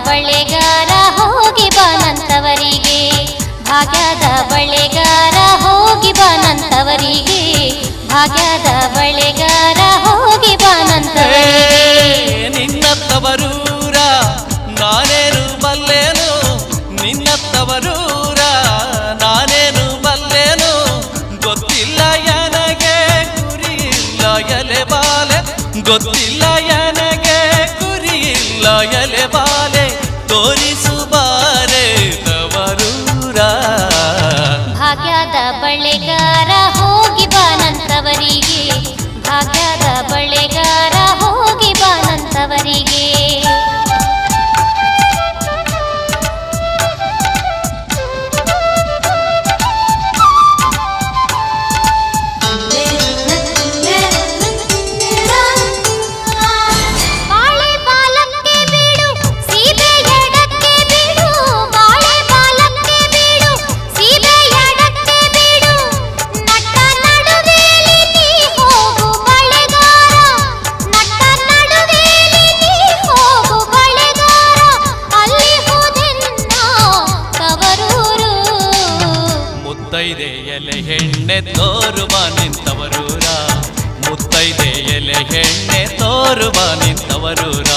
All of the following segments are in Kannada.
ಬಳೆಗಾರ ಹೋಗಿ ಬಾನಂತವರಿಗೆ, ಭಾಗ್ಯದ ಬಳೆಗಾರ ಹೋಗಿ ಬಾನಂತವರಿಗೆ, ಭಾಗ್ಯದ ಬಳೆಗಾರ ಹೋಗಿ ಬಾನಂತವರಿಗೆ. ನಿನ್ನತ್ತವರೂರ ನಾನೇನು ಬಲ್ಲೇನು, ನಿನ್ನತ್ತವರೂರ ನಾನೇನು ಬಲ್ಲೇನು, ಗೊತ್ತಿಲ್ಲ ನನಗೆ ಗುರಿಯಿಲ್ಲ ಎಲೆ ಬಾಲೆ, ಗೊತ್ತಿಲ್ಲ ನನಗೆ ಗುರಿಯಿಲ್ಲ ಎಲೆ ಬಾಲೆ, ತೋರಿಸುಬಾರೆ ತವರೂರ. ಭಾಗ್ಯದ ಬಳೆಗಾರ ಹೋಗಿ ಬಾನಂತವರಿಗೆ, ಭಾಗ್ಯದ ಬಳೆಗಾರ ಹೋಗಿ ಬಾನಂತವರಿಗೆ. ಮುತ್ತೈದೆ ಎಲೆ ಹೆಣ್ಣೆ ತೋರುವ ನಿಂತವರೂರ, ಮುತ್ತೈದೆ ಎಲೆ ಹೆಣ್ಣೆ ತೋರುವ ನಿಂತವರೂರ.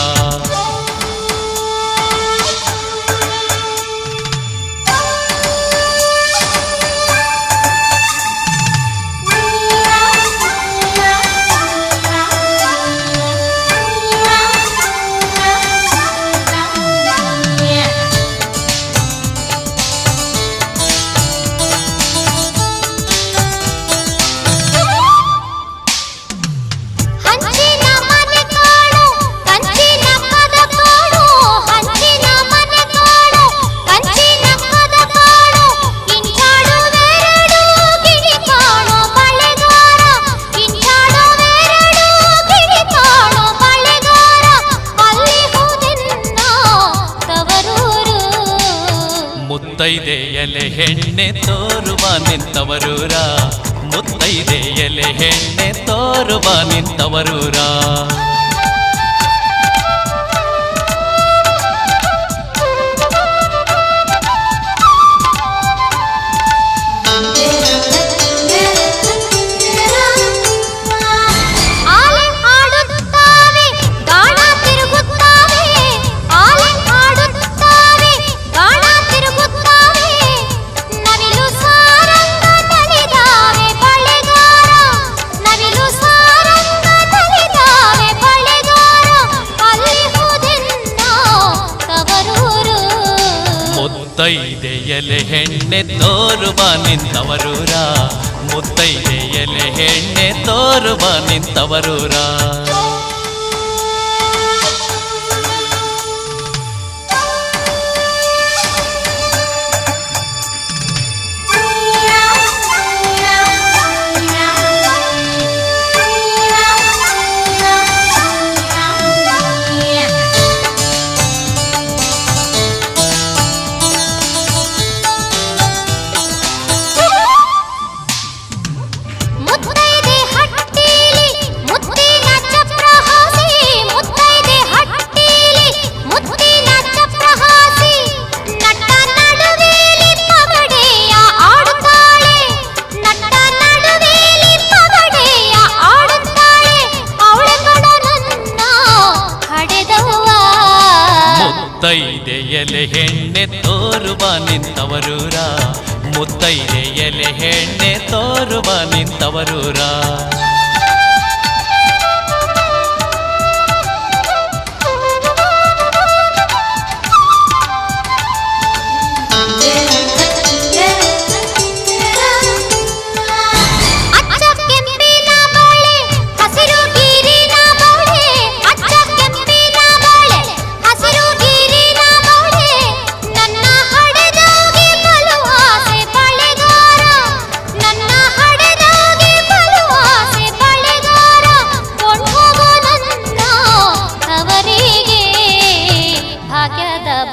ಮುತ್ತೈದೆ ಎಲೆ ಹೆಣ್ಣೆ ತೋರುವ ನಿಂತವರೂರ, ಮುತ್ತೈದೆ ಎಲೆ ಹೆಣ್ಣೆ ತೋರುವ ನಿಂತವರೂರ. ಮುತ್ತೈದೆ ಎಲೆ ಹೆಣ್ಣೆ ತೋರುವ ನಿಂತವರೂರ, ಮುತ್ತೈದೆ ಎಲೆ ಹೆಣ್ಣೆ ತೋರುವ ನಿಂತವರೂರ. ಮುತ್ತೈದೆ ಎಲೆ ಹೆಣ್ಣೆ ತೋರುವ ನಿಂತವರೂರ, ಮುತ್ತೈದೆ ಎಲೆ ಹೆಣ್ಣೆ ತೋರುವ ನಿಂತವರೂರ.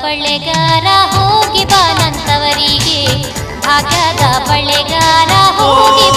ಬಳೆಗಾರ ಹೋಗಿ ಬಾನಂತವರಿಗೆ, ಭಾಗ್ಯದ ಬಳೆಗಾರ ಹೋಗಿ